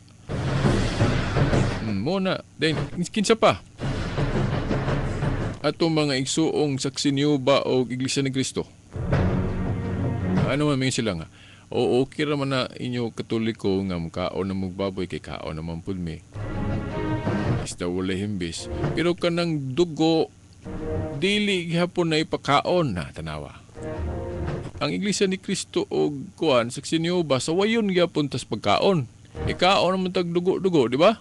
Muna, then kinsa pa? Ato mga igsuong saksi niyo ba o Iglesia ni Kristo? Ano man may sila nga? O okay raman na inyo Katoliko nga makaon na magbaboy kay kaon naman pud mi. Isda walay himbis. Pero kanang dugo dili gihapon na ipakaon na tanawa. Ang Iglesia ni Kristo og kuan saksi niyo ba sa wayon gihapon tas pagkaon. Ikaon naman tag dugo-dugo, di ba?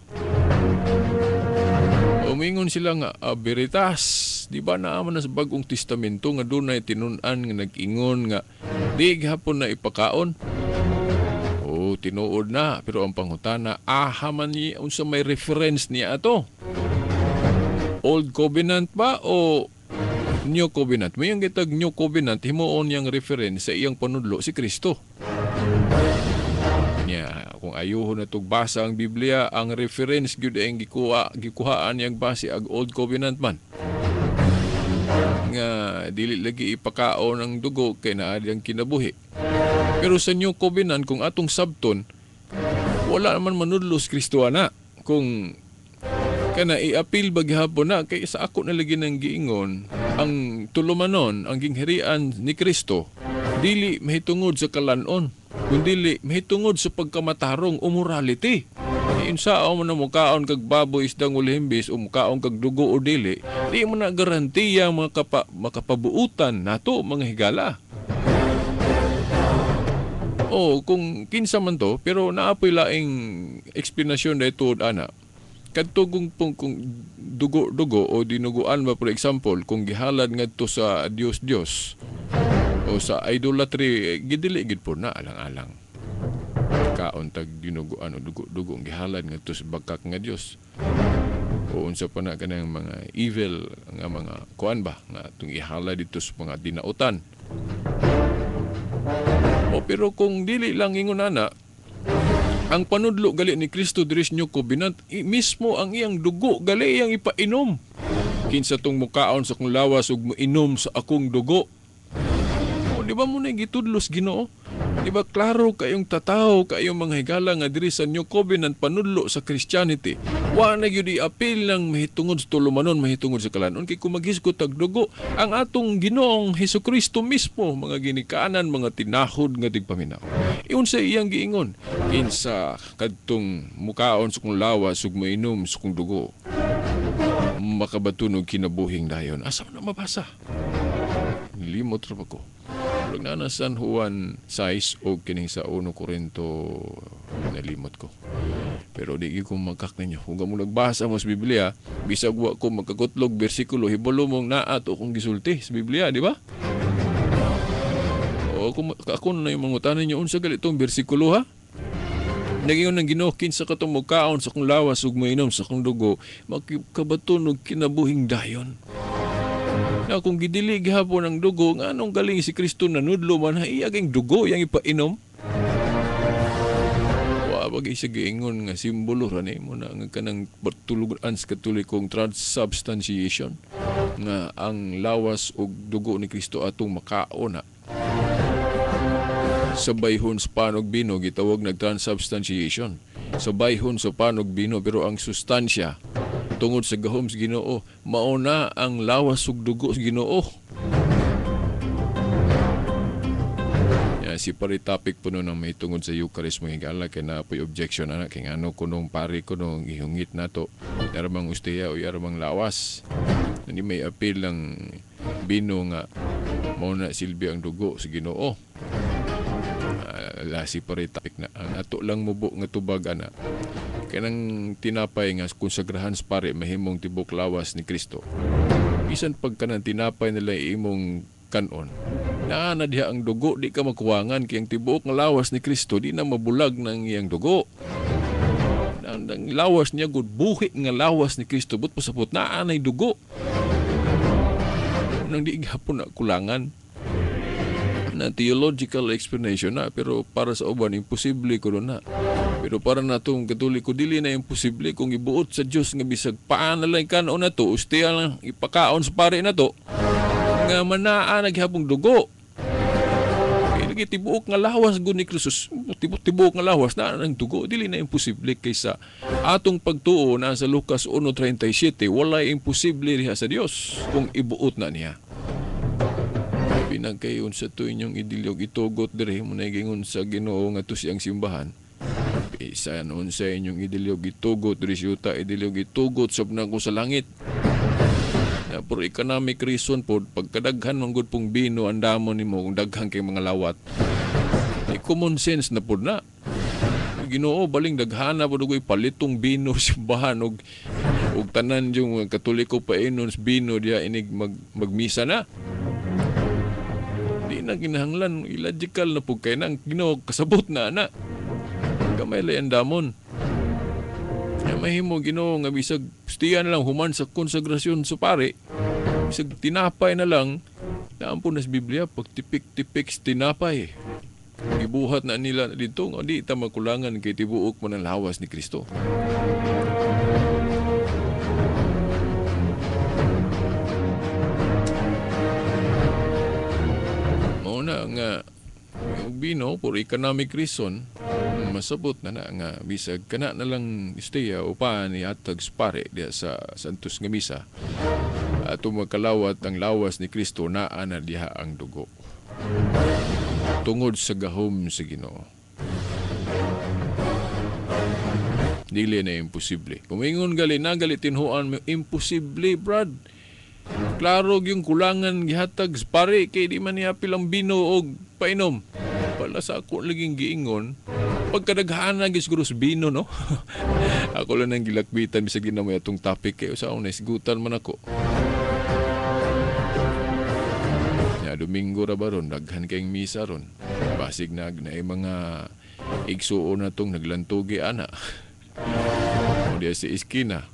Umingon sila nga veritas, di ba naaman na sa bagong testamento nga dunay tinun-an nga nag-ingon nga di gihapon na ipakaon. Tinuod na pero ang pangutana man ni unsa may reference niya ato. Old Covenant ba o New Covenant? May yung gitag New Covenant, himuon yang reference sa iyang panudlo si Kristo. Kung ayuhon na basa ang Biblia, ang reference gyud ang gikuhaan yang base ag Old Covenant man. nga dili lagi ipakaon ang dugo kay naa ang kinabuhi. Pero sa New Covenant kung atong sabton, wala naman manudlos Kristoana. Kung kana i-appeal baghapon na kay sa ako na lagi nang giingon ang tulumanon ang gingharian ni Kristo dili mahitungod sa kalanon kundi mahitungod sa pagkamatarong o morality. Insa mo na mukaon kag baboy isdang ulihimbis o mukaon kag dugo o dili, di mo na garantiya makapabuutan nato mga higala. O kung kinsa man to, pero naapoy laing eksplanasyon dahito ana. Kadto kung dugo-dugo o dinuguan ba for example, kung gihalad ngadto sa Dios o sa idolatry, gidili gid po na alang-alang. Kaon tag dinuguan o dugo-dugo ang gihalad ngadto sa bakak nga Dios. O unsa pa na kanang mga evil nga mga kuan ba nga itong ihalad dito sa mga dinautan. O pero kung dili lang ingon ana, ang panudlo gali ni Kristo diri sa New Covenant, mismo ang iyang dugo gali iyang ipainom. Kinsa tong mukaon sa akong lawas ug moinom sa akong dugo. O di ba mo na gitudlos Ginoo? Di ba klaro kayong tataw kayong mga higala nga diri sa New Covenant panudlo sa Christianity. Wa na gyud i-appeal lang mahitungod sa tulumanon, mahitungod sa kalanon kay kung maghisgot og dugo ang atong Ginoong Hesukristo mismo, mga ginikanan, mga tinahod nga tigpaminaw. Iyon sa iyang giingon, kinsa kadtong mukaon sa kong lawas ug moinom sa kong dugo, makabatunog kinabuhing dayon. Asa na mabasa? Limot ra ko. Pag na San Juan 6 o kining sa 1 Corinto nalimot ko. Pero di ko magkak ninyo. Kung mo nagbasa mo sa Biblia, bisag wa ko magkakutlog bersikulo, hibalo mong naat o kung gisulti sa Biblia, di ba? O kung ako na yung mangutanan nyo, unsa galitong bersikulo ha? Nagingon ng Ginoo kinsa katong mukaon sa kong lawas ug moinom sa kong dugo, makabatunog kinabuhing dayon. Na kung gidili gihapon ang dugo, nga anong galing si Kristo nanudlo man, iyaging dugo yang ipainom. Wa bagay sa giingon nga simbolo ra ni mo na nga kanang tulugan sa katolikong transubstantiation nga ang lawas ug dugo ni Kristo atong makaon na. Sabayhon sa panog bino gitawag nag transubstantiation. Sabayhon sa panog bino pero ang sustansya tungod sa gahom sa Ginoo, mauna ang lawas ug dugo sa Ginoo. Si pari topic po nun ang may tungod sa Eucharist mo higala kay na po objection na kay ano kunong pari ko nung ihungit na to yaramang ustiya o yaramang lawas. Hindi may appeal lang bino nga mauna silbi ang dugo sa Ginoo. Si pari topic na ang ato lang mubo nga tubag ana. Kanang tinapay nga konsagrahan sa pare mahimong tibok lawas ni Kristo. Bisan pag kanang tinapay nila imong kanon, naana diha ang dugo, di ka makuwangan kay ang tibok nga lawas ni Kristo di na mabulag ng iyang dugo. Ang lawas niya gud buhi nga lawas ni Kristo but pasapot naanay dugo. Nang di gihapon na kulangan na theological explanation na pero para sa uban imposible ko na. Pero para natong Katoliko dili na imposible kung ibuot sa Dios nga bisag paana lang kanon na to, ustiya lang ipakaon sa pare na to nga manaa naghapong dugo. Kay lagi tibuok nga lawas gud ni Kristo, tibuok nga lawas na nang dugo, dili na imposible kaysa atong pagtuo na sa Lucas 1:37, wala imposible diha sa Dios kung ibuot na niya. Pinagkayon sa to inyong idilyog itugot diri mo na gingon sa Ginoo nga to siyang simbahan. Isa noon sa inyong idilyog itugot diri siyuta idilyog itugot sabna ko sa langit. Na for economic reason po pagkadaghan man gud pong bino andamon nimo kung daghan kay mga lawat. Di common sense na pud na. Ginoo baling daghana pud og palitong bino simbahan og tanan yung Katoliko pa inon bino diya inig magmisa na. Na kinahanglan illogical na po kay nang Ginoo kasabot na ana gamay lay andamon ya mahimo Ginoo nga bisag stiya na lang human sa konsagrasyon sa pare bisag tinapay na lang naampun na sa Biblia pag tipik-tipik tinapay gibuhat na nila dito nga di ta makulangan kay tibuok man ang lawas ni Kristo. nga bino for economic reason masabot na nga bisag kana na lang istorya upahan ni hatag pare diya sa Santos nga misa ato magkalawat ang lawas ni Kristo naa na diha ang dugo tungod sa gahom sa Ginoo. Dili na imposible. Kumingon gali na gali tinhuan imposible, brad. Klaro yung kulangan gihatag pare kay di man niya pilang bino og painom. Pala sa ako laging giingon pagkadaghan na siguro sa bino, no? Ako lang nang gilakbitan bisag din na may atong topic kay usaon na isgutan man ako. Ya Domingo ra baron daghan kayong misa ron. Basig na mga igsuon na tong naglantugi ana. O diya sa iskina.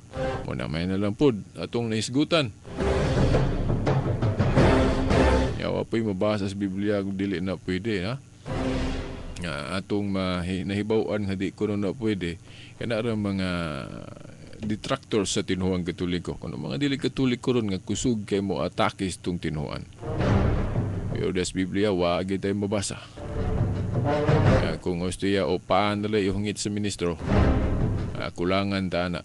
O na may nalang po atong naisgutan. Yawa po'y mabasa sa Biblia kung dili na pwede, ha? Atong nahibawan nga di ko na pwede. Kaya na mga detractors sa tinuhang katoliko. Kung mga dili katoliko ron nga kusog kay mo atakis tong tinuhan. Pero das Biblia, wag tayo mabasa. Kung gusto ya o paan nila ihungit sa ministro, kulangan tana.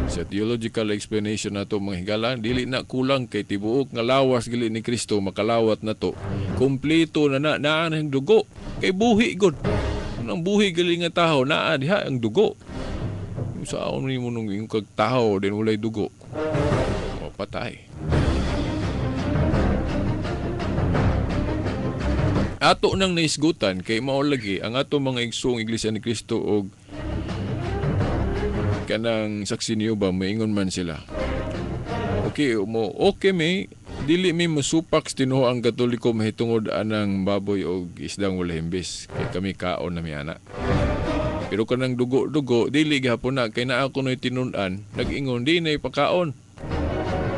Sa theological explanation na to mga higala, dili na kulang kay tibuok nga lawas gali ni Kristo makalawat na to. Kompleto na ang dugo. Kay buhi god. Ang buhi gali nga taho naa diha ang dugo. Saan ni mo nung yung kagtaho din walay dugo. O patay. Ato nang naisgutan kay mao lagi ang ato mga igsoong Iglesia ni Kristo og kanang saksi niyo ba maingon man sila. Okay may dili mi masupak tinuo ang Katoliko mahitungod anang baboy og isdang wala himbis kay kami kaon na mi ana. Pero kanang dugo dili gihapon na kay naa ako noy tinun-an nag-ingon di na ipakaon.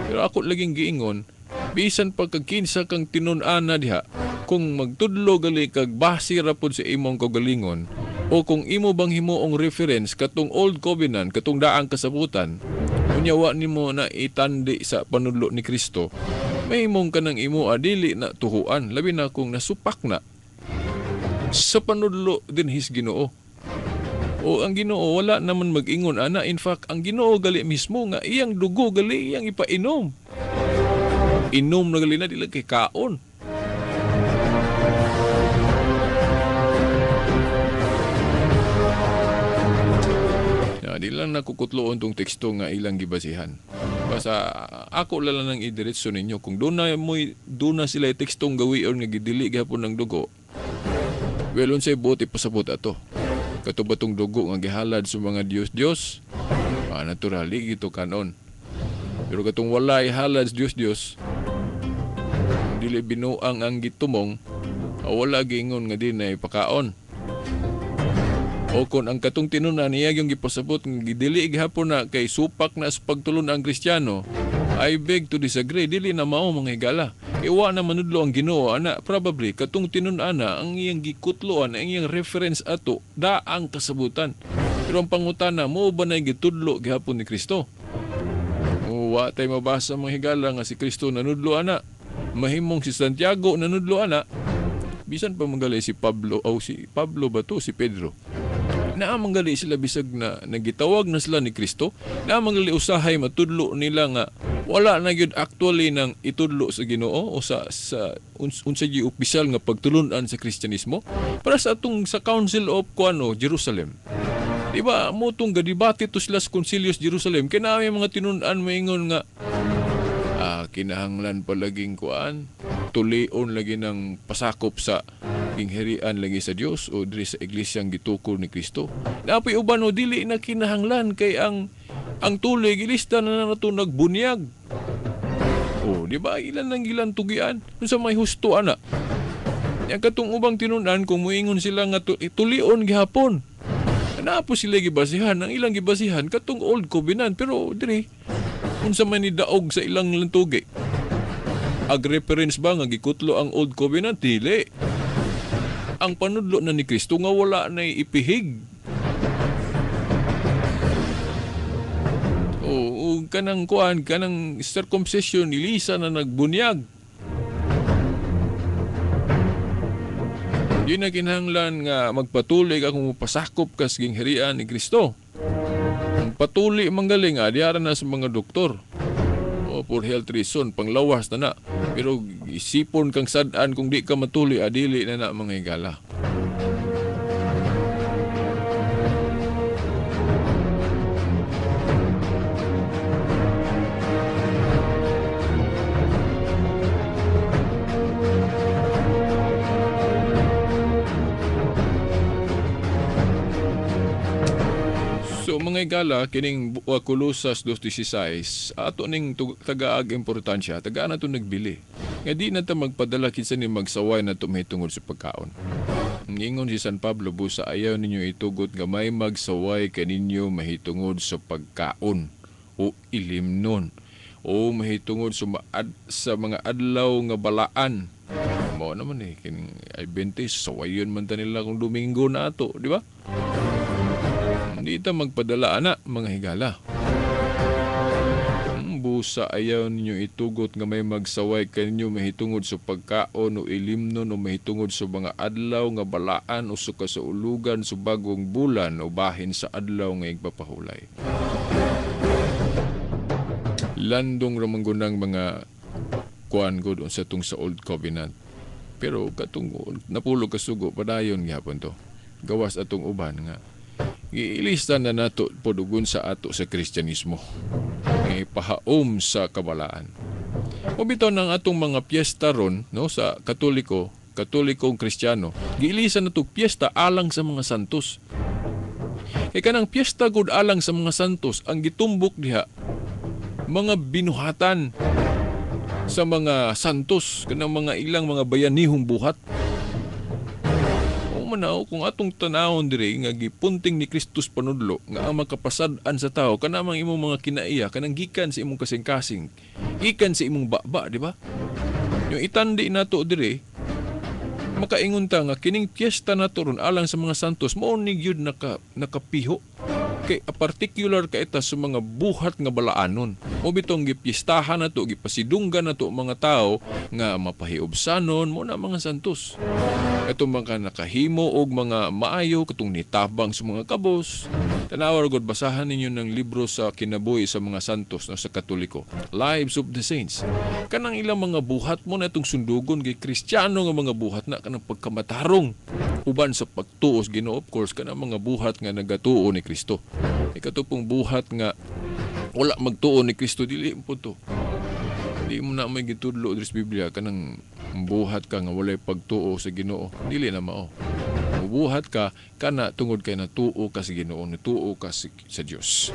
Pero ako laging giingon bisan pagkakinsa kang tinun-an na diha kung magtudlo gali kag base ra pud sa imong kagalingon o kung imo bang himuong reference katong Old Covenant katong daang kasabutan unyawa nimo na itandi sa panudlo ni Kristo may imong kanang imo adili na tuhuan labi na kung nasupak na sa panudlo din his Ginoo o ang Ginoo wala naman mag-ingon ana in fact ang Ginoo gali mismo nga iyang dugo gali iyang ipainom na gali na dili kay kaon. Di lang nakukutloon tong teksto nga ilang gibasihan. Basta ako lang nang idiretso ninyo kung doon na sila tekstong gawion nga gidili gihapon ng dugo. Well, unsay buti pasabot ato. Katuba tong dugo nga gihalad sa mga Dios, naturally gito kanon. Pero katong wala ihalad Dios, dili binuang ang gitumong, wala gingon nga di na ipakaon. O kung ang katong tinunan niya yung gipasabot ng dili gihapon na kay supak na sa pagtulon ang Kristiyano, I beg to disagree, dili na mao mga higala. Iwa na manudlo ang Ginoo ana, probably katong tinunan na ang iyang gikutloan, ang iyang reference ato daang kasabutan. Pero ang pangutana mo ba na gitudlo gihapon ni Kristo? Wa tay mabasa mga higala nga si Kristo nanudlo ana. Mahimong si Santiago nanudlo ana. Bisan pa manggali si Pablo o si Pablo ba to si Pedro. Naamanggali sila bisag na nagitawag na sila ni Kristo. Naamanggali usahay matudlo nila nga wala na gyud actually nang itudlo sa Ginoo o sa unsa gyud opisyal nga pagtulunan sa Kristyanismo para sa atong sa Council of Jerusalem. Diba mo tong gadibate to sila sa Concilius Jerusalem kay na may mga tinun-an maingon nga kinahanglan palaging tulion lagi ng pasakop sa kingherian lagi sa Dios o diri sa iglesyang gitukol ni Kristo. Napoy uban o dili na kinahanglan kay ang tuloy gilista na nato nagbunyag. O di ba ilan nang gilan tugian unsa may husto ana. Yang katong ubang tinunan kung moingon sila nga tulion gihapon. Napo sila gibasihan ang ilang gibasihan katong Old Covenant pero diri unsa man ni daog sa ilang lantugi. Ag reference ba nga gikutlo ang Old Covenant dili. Ang panudlo na ni Kristo nga wala na ipihig. O kanang circumcision ilisa na nagbunyag. Di na kinahanglan nga magpatuloy ka kung pasakop ka sa gingharian ni Kristo. Ang patuli manggaling diara na sa mga doktor. O for health reason, panglawas na na. Pero isipon kang sadaan kung di ka matuloy, adili na mga higala. So mga igala, kining Colossus 2:16, ato ning tagaag importansya, tagaan na ito nagbili. Nga di na ta magpadala kinsa ni magsaway na tumahitungod sa pagkaon. Ngingon si San Pablo, busa ayaw ninyo itugot nga may magsaway kaninyo mahitungod sa pagkaon o ilimnon o mahitungod sa mga adlaw nga balaan. Mao naman kining Adventist, sawayon man ta nila kung Domingo na ato, di ba? Hindi ta magpadala mga higala. Busa ayaw ninyo itugot nga may magsaway kaninyo mahitungod sa pagkaon o ilimnon o mahitungod sa mga adlaw nga balaan o sa kasaulugan sa bagong bulan o bahin sa adlaw nga igpapahulay. Landong ramanggunang mga kuan god sa tung sa Old Covenant. Pero katong napulo kasugo padayon gyapon to. Gawas atong uban nga giilista na nato podugon sa ato sa Kristyanismo. Ipahaom sa kabalaan. O bitaw ng atong mga piyesta ron no, sa Katolikong Kristiyano, giilisa na to piyesta alang sa mga santos. Kaya kanang piyesta gud alang sa mga santos, ang gitumbok diha, mga binuhatan sa mga santos, kanang mga ilang mga bayanihong buhat. Manaw kung atong tanawon diri nga gipunting ni Kristus panudlo nga ang makapasad-an sa tao kanamang imong mga kinaiya kanang gikan sa imong kasing-kasing, gikan sa imong baba, di ba? Yung itandi nato diri, makaingon ta nga kining piyesta nato ron alang sa mga santos mao ni gyud nakapiho kay a particular kaita sa mga buhat nga balaanon. O bitong gipiestahan nato, gipasidunggan nato mga tao nga mapahiobsanon mo na mga santos. Ito mga nakahimo og mga maayo katong nitabang sa mga kabos. Tanawar gud basahan ninyo ng libro sa kinabuhi sa mga santos no, sa Katoliko, Lives of the Saints. Kanang ilang mga buhat mo na itong sundugon kay Kristiyano nga mga buhat na kanang pagkamatarong uban sa pagtuos Ginoo, of course kanang mga buhat nga nagatuo ni Kristo. Ikatupong buhat nga wala magtuo ni Kristo dili po to. Di mo na may gitudlo sa Biblia kanang buhat ka nga walay pagtuo sa Ginoo, dili na mao. Buhat ka kana tungod kay natuo ka sa Ginoo, natuo ka sa Dios.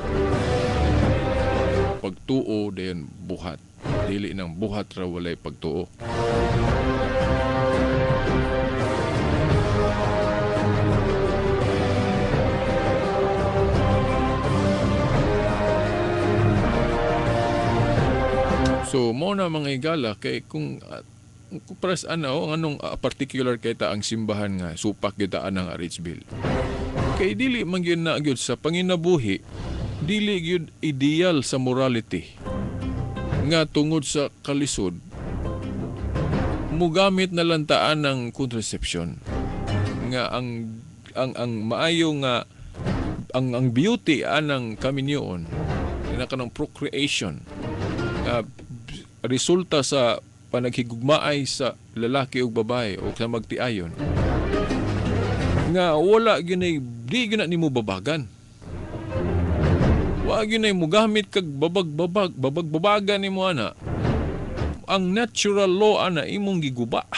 Pagtuo dayon buhat, dili nang buhat ra walay pagtuo. So mo na mga igala kay kung paras anong particular kita ang simbahan nga supak kita anang Aritsville. Kay dili man gyud na gyud sa panginabuhi, dili gyud ideal sa morality nga tungod sa kalisod mugamit na lantaan ng contraception nga ang maayo nga ang beauty anang kaminyoon na kanang procreation resulta sa panaghigugmaay sa lalaki o babae o sa magtiayon nga wala ginay di gina nimo babagan, wa ginay mo gamit kag babag-babagan nimo ana. Ang natural law ana imong giguba.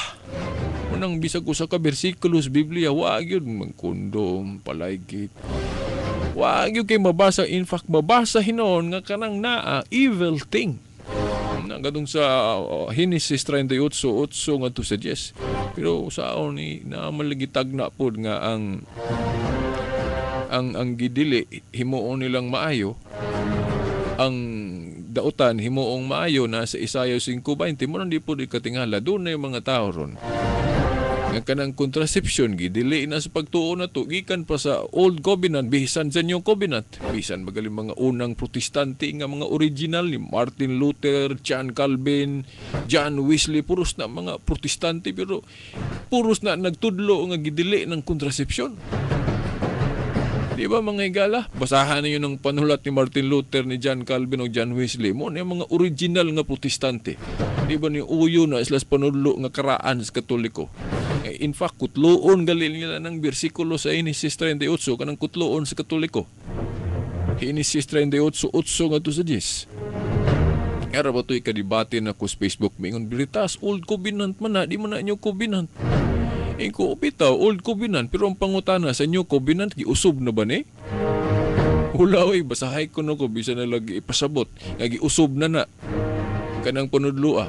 Unang bisag usa ka bersikulo sa Biblia wa gyud magkondom palaygit, wa gyud kay mabasa. In fact mabasa hinon nga kanang naa evil thing gadung sa Genesis 38:8 ngadto sa 10. Pero saon ni na malagitag na pod nga ang gidili himuon nilang maayo, ang dautan himuong maayo na sa Isaiah 5:20 mo nang di pod ikatingala doon na yung mga tao ron Nga kanang contraception gidili na sa pagtuo na to gikan pa sa Old Covenant bisan sa New Covenant. Bisan magaling mga unang protestante nga mga original ni Martin Luther, John Calvin, John Wesley, puros na mga protestante pero puros na nagtudlo nga gidili ng contraception. Di ba mga higala? Basahan niyo ng panulat ni Martin Luther, ni John Calvin o John Wesley mo na mga original nga protestante. Di ba ni uyo na islas panudlo nga karaan sa Katoliko. In fact, kutloon gali nila ng bersikulo sa Genesis 38 kanang kutloon sa Katoliko. Genesis 38:8 nga to sa 10. Era ba ito'y kadibate na ko sa Facebook mingon bilitas Old Covenant man na, di man na New Covenant. Ko bitaw Old Covenant pero ang pangutana sa New Covenant giusob na ba ni? Ulaw basahay ko no ko bisan na lagi ipasabot nga giusob na kanang panudloa.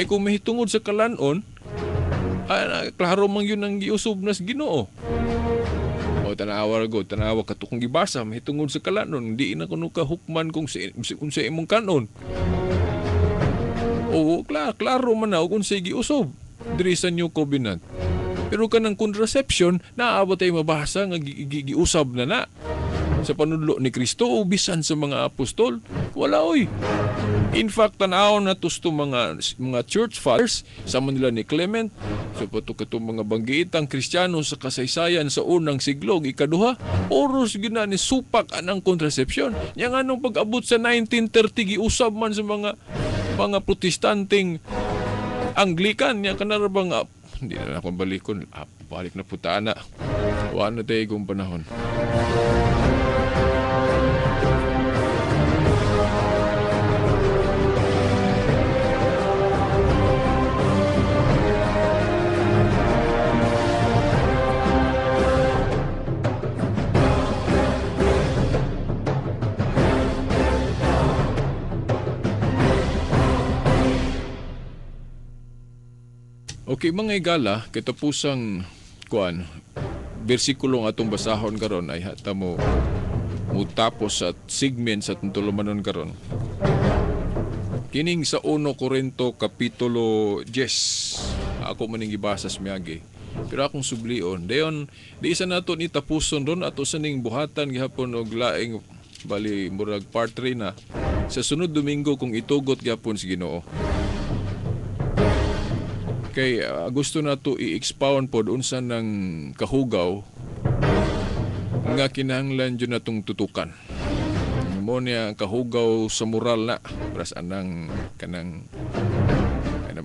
Kung mahitungod sa kalanon klaro man yun ang giusob na sa Ginoo. O tanawa katukong gibasa mahitungod sa kalanon di na kuno ka hukman kung sa imong kanon. O klaro man na kung sa giusob diri sa New Covenant. Pero kanang contraception, naaabot ay mabasa nga giusab na sa panudlo ni Kristo o bisan sa mga apostol. Wala oy. In fact, tanaw na tusto mga church fathers, sama nila ni Clement, so pato katong mga banggiitang Kristiyano sa kasaysayan sa unang siglo, ikaduha, oros gina ni supak anang contraception. Yang anong pag-abot sa 1930, giusab man sa mga protestanteng Anglican, yang kanarabang hindi na akong balikon. Balik na puta na. Wala na tayo kong panahon. Okay, mga igala, kitapusang versikulong atong basahon karon ay hata mo tapos sa segment sa tulumanon karon. Kining sa 1 Corinto kapitulo 10. Ako maning gibasa sa miyagi. Pero akong sublion, dayon di isa nato ni tapuson ron ato sa ning buhatan gihapon og laing bali murag part 3 na sa sunod Domingo kung itugot gyapon si Ginoo. Kay gusto na to i-expound po doon sa ng kahugaw nga kinahanglan dyan na itong tutukan. Mo niya kahugaw sa moral na pras anang kanang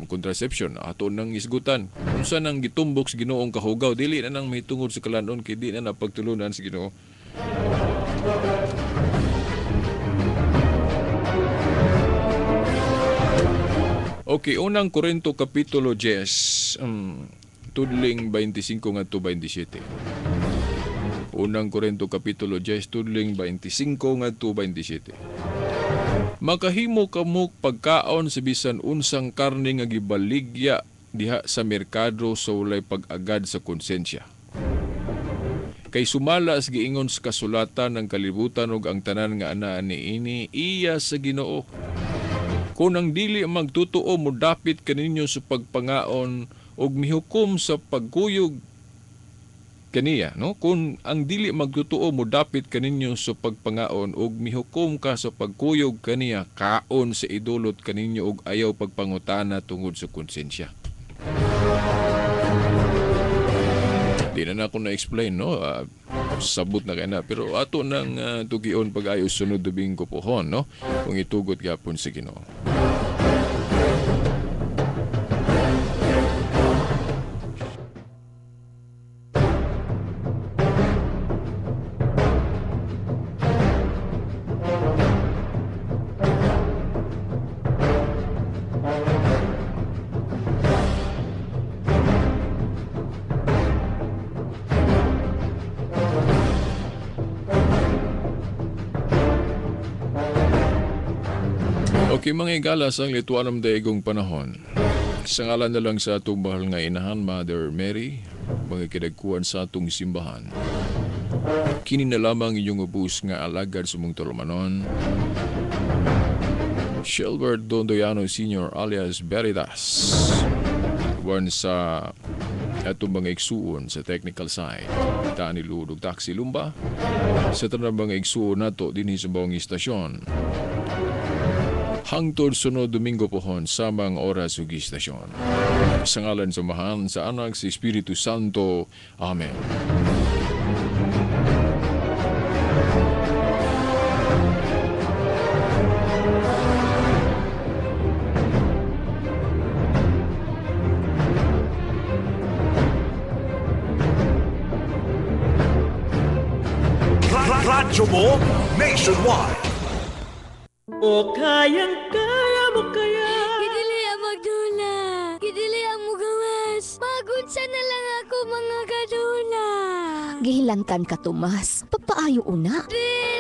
contraception ato nang isgutan. Kung saan nang gitumbok sa Ginoong kahugaw, dili na nang may tungod sa kalanon kay di na napagtulunan sa Ginoo. Okay, unang Korinto kapitulo 10, tudling 25 ngadto 27. Unang Korinto kapitulo 10, tudling 25 ngadto 27. Makahimo kamo pagkaon sa bisan unsang karne nga gibaligya diha sa merkado sa walay pag-agad sa konsensya. Kay sumala sa giingon sa kasulatan ng kalibutan ug ang tanan nga anaa niini iya sa Ginoo. Kung ang dili magtutuo mo dapit kaninyo sa pagpangaon og mihukom sa pagkuyog kaniya, no? Kung ang dili magtutuo mo dapit kaninyo sa pagpangaon og mihukom ka sa pagkuyog kaniya, kaon sa idulot kaninyo og ayaw pagpangutana tungod sa konsensya. Di na ako na-explain, no? Sabot na kaya na. Pero ato nang tugion pag-ayos sunod Domingo pohon, no? Kung itugot gapon sa Ginoo. Okay, mga igala sa lituanam daigong panahon. Sa ngalan na lang sa atong bahal nga inahan, Mother Mary, mga kidagkuhan sa atong simbahan. Kini na lamang inyong ubus nga alagad sa mong tulumanon. Shelbert Dondoyano Sr. alias Veritas. Born sa atong mga igsuon sa technical side. Kita ni Ludog Taxi Lumba sa tanang mga igsuon nato din sa bawang istasyon. Hangtod sunod Domingo pohon sa mga oras ug istasyon. Sa ngalan sa Amahan, sa Anak, sa Espiritu Santo. Amen. Radyo mo nationwide. O kayang-kaya mo kaya Gidili ang magdula. Gidili ang mugawas. Magunsa na lang ako mga kadula. Gihilangkan ka, Tomas. Pagpaayo una. Dili